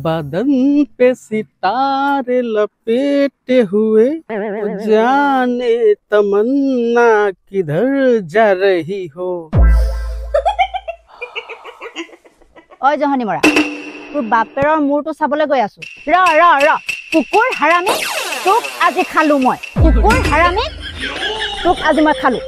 बदन पे सितारे लपेटे हुए जाने तमन्ना किधर जा रही हो। ओय जहनी मरा তোৰ বাপেৰৰ মূৰটো চাবলৈ গৈ আছো ৰ ৰ ৰ কুকুৰ হাৰামি তোক আজি খালো মই কুকুৰ হাৰামি তোক আজি মই খালো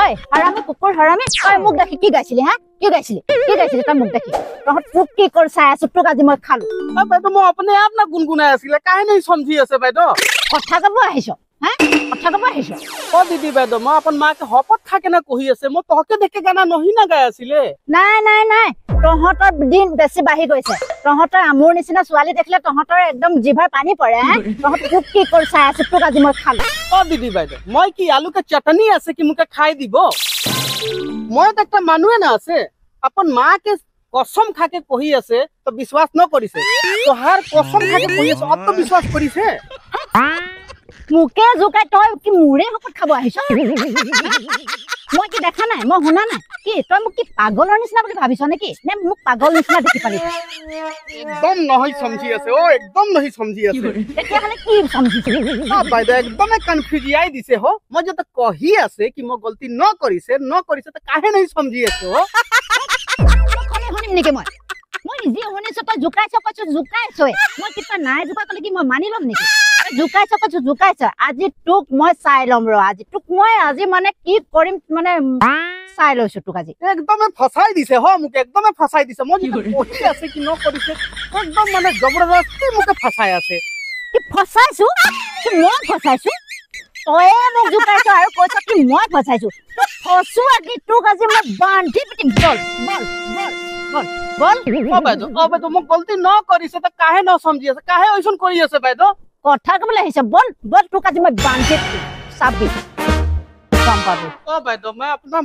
ओय হাৰামি কুকুৰ হাৰামি ओय মুখ দেখি কি গাইছিলি হা কি গাইছিলি তই মুখ দেখি তহত তোক কি কৰ চাই আছো তোক আজি মই খালো বাইদেউ মই अपने आप ना गुनगुनाই আছিলে কাহে নাই সমঝি আছে বাইদেউ কথা কব আহিছো হা কথা কব আহিছো ও দিদি বাইদেউ মই अपन मां के हपत खाके ना कहि আছে মই তহকে দেখে গানা নহি না গাই আছিলে নাই তহতৰ দিন বেছি বাহি গৈছে তহতৰ আমুৰ নিচিনা ছোৱালী দেখিলে তহতৰ একদম জিভাৰ পানী পৰে তহত তোক কি কৰ চাই আছো তোক আজি মই খালো ও দিদি বাইদেউ মই কি আলু के चटनी আছে কি মুকে খাই দিব মই তো একটা মানুহে না আছে अपन मां के कसम खाके कहि আছে তো বিশ্বাস ন কৰিছে তোহাৰ कसम खाके कहि আছে অত বিশ্বাস কৰিছে মুকে জুকাই তই কি মুৰে হকত খাব আহিছ মই কি দেখা নাই মই শুনা নাই কি তই মোক কি পাগলৰ নিচিনা বুলি ভাবিছ নেকি নে মোক পাগল নিচিনা দেখি পালি একদম নহয় সমঝি আছে ও একদম নহয় সমঝি আছে এতিয়া মানে কি সমঝিছ বাইদেউ একদম কনফিউজিয়াই দিছে हो মই যত কহি আছে কি মই গলতি ন কৰিছে তো কাহে নাই সমঝি আছে हो কোনে শুনিম নেকি মই নিজে শুনিছ তই জুকাইছ মই কিটা নাই জুকা কলে কি মই মানি লম নেকি জুকাইছ আজি তোক মই চাই লম ৰ আজি মানে কি কৰিম মানে চাই লৈছো তোক আজি একদম ফসাই দিছে हो মুকে একদম ফসাই দিছে মই কহি আছে কি ন কৰিছে একদম মানে জবৰদস্তি মুকে ফসাই আছে কি ফসাইছো কি মই ফসাইছো তই মোক জুকাইছ আৰু কৈছ কি মই ফসাইছো ফসু আজি তোক আজি মই বান্ধি পিটিম বল ও বাইদেউ মোক গলতি ন কৰিছে তো কাহে ন সমঝি আছে কাহে ওইसन কৰি আছে বাইদেউ কথা কবলৈ আহিছে বল তোক আজি মই বান্ধি চাবি কম পাবি ओ বাইদেউ मैं अपना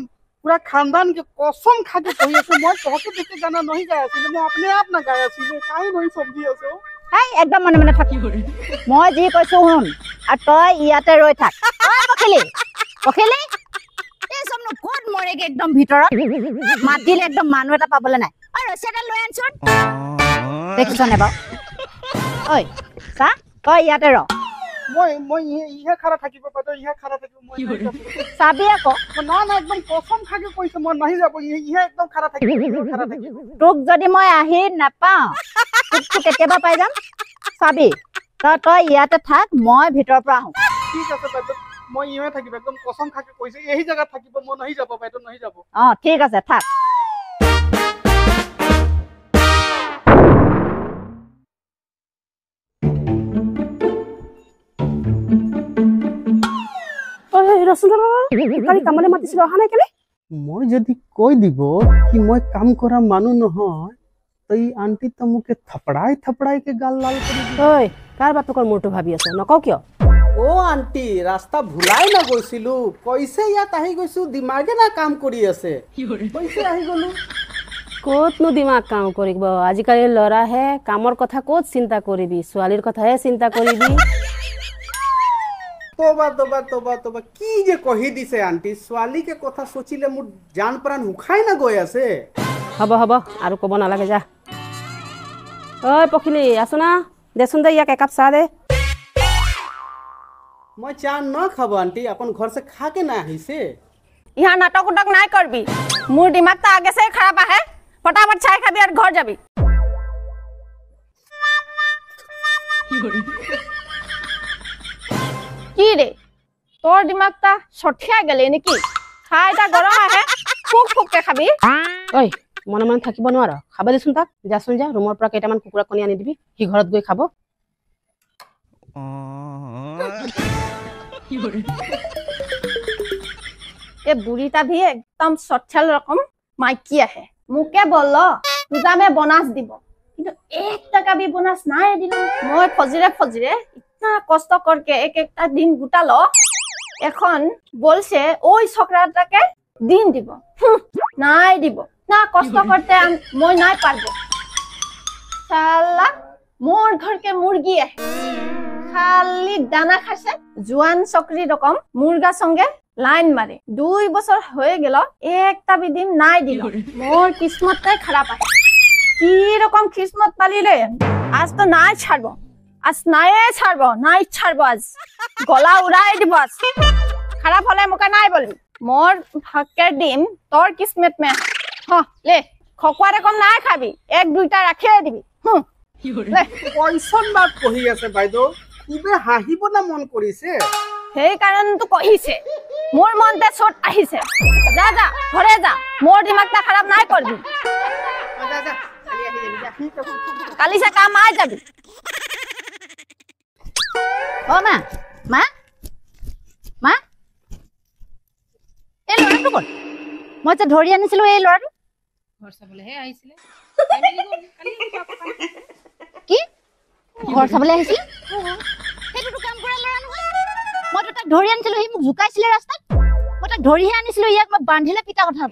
पूरा खानदान के कसम खाके कहि আছে মই তহকে দেখে গানা নহি গাই আছিলে মই अपने आप ना গাই আছিলে কাহে নহি সমঝি আছে হাই একদম মনে থাকি মই যি কৈছো শুন আৰু তই ইয়াতে ৰৈ থাক পখিলি এই সমনো কোড মৰেগে একদম ভিতৰত মাতিলে একদম মানুহ এটা পাবলে নাই আৰু ৰছীডাল লৈ আনছন দেখিছনে বা ঐ সা তই ইয়াতে ৰ মই ইহে খাৰা থাকিব বাইদেউ ইহে খাৰা থাকিব মই চাবি আকৌ না একদম কসম খাকে কৈছে মই নহি যাব ইহে একদম খাৰা থাকিব তোক যদি মই আহি নাপাও তোক কেতিয়াবা পাই যাম চাবি তই ইয়াতে থাক মই ভিতৰৰ পৰা আহো ঠিক আছে বাইদেউ মই ইহে থাকিব একদম কসম খাকে কৈছে এই জায়গা থাকিব মই নহি যাব বাইদেউ নহি যাব ঠিক আছে থাক কামলে মাতিছিল অহা নাই কেলে মই যদি কৈ দিব কি মই কাম কৰা মানুহ নহয় তই আন্টি তো মুকে থপড়াই के गाल लाल কৰি ঐ কাৰ বাপকৰ মূৰটো ভাবি আছ নকও কিয় ও আন্টি ৰাস্তা ভুলাই না গৈছিলো কইছে ইয়াত আহি গৈছো দিমাগে না কাম কৰি আছে কইছে আহি গলো ক'তনো দিমাগ কাম কৰিব আজিকালি লৰাহে কামৰ কথা ক'ত চিন্তা কৰিবি ছোৱালীৰ কথাহে চিন্তা কৰিবি তোবা কি যে কহি দিছে আন্টি ছোৱালী के কথা সোচিলে মোৰ জান প্ৰাণ হুখাই না গৈ আছে হ'ব আৰু ক'ব নালাগে যা ঐ পখিলি আছো না দেচোন দে ইয়াক একাপ চাহ দে মই চাহ ন খাব আন্টি अपन घर से खा के ना আহিছে यहाँ नाटक उटक नहीं करबी मोर दिमाग तो आगे से ही खराब है फटाफट चाय खाबी और घर जाबी की रे तोर दिमाग ता सठिया गेले नेकी खाइटा गरम है फुक के खाबी ঐ মনে থাকিব নোৱাৰ খাব দেচোন তাক যাচোন যা ৰুমৰ পৰা কেইটামান কুকুৰা কণী আনি দিবি সি ঘৰত গৈ খাব ये बुढ़ीटा भी एकदम सच्छल रकम माइकी है मुके बोलो पूजा में बोनस দিব কিন্তু 1 টাকা भी बोनस নাই দিলো মই ফজিরে इतना कष्ट करके एक दिन গুটালো এখন বলছে ওই ছকরাটাকে দিন দিব নাই দিব না কষ্ট করতে মই নাই পারবো শালা মোর घर के मुर्गी है খালি দানা খাইছে জোয়ান চকরি রকম মুরগা সঙ্গে লাইন মারে 2 বছর হয়ে গেল একটা বিদিন নাই দিল মোর কিসমতটাই খারাপ আছে কি রকম কিসমত পালিলে আজ তো নাই ছাড়বো আজ নাই ছাড়বো আজ গলা উড়াই দিব আজ খারাপ হলে মোকে নাই বলবি মোর ভাগ্যের ডিম তোর কিসমত মে লে খকুয়া রকম নাই খাবি 1-2টা রাখিয়ে দিবি লে কয়খন বাত কহি আছে বাইদেউ খুবে হাঁহিব না মন কৰিছে সেই কাৰণটো কহিছে মোৰ মনতে চোট আহিছে যা যা ঘৰে যা মোৰ দিমাগটা খারাপ নাই করবি যা যা কালি আহি যাবি যা কালি সে কাম আই যাবি অ মা মা মা এই ল'ৰাটো ক'ত মই যে ধৰি আনিছিলো এই ল'ৰাটো ঘৰ চাবলৈহে আহিছিলে কি ঘৰ চাবলৈ আহিছিল সেইটোতো কাম কৰা ল'ৰা নহয় মইতো তাক ধৰি আনিছিলো সি মোক জোকাইছিলে ৰাস্তাত মই তাক ধৰিহে আনিছিলো ইয়াক মই বান্ধিলে পিতা কথা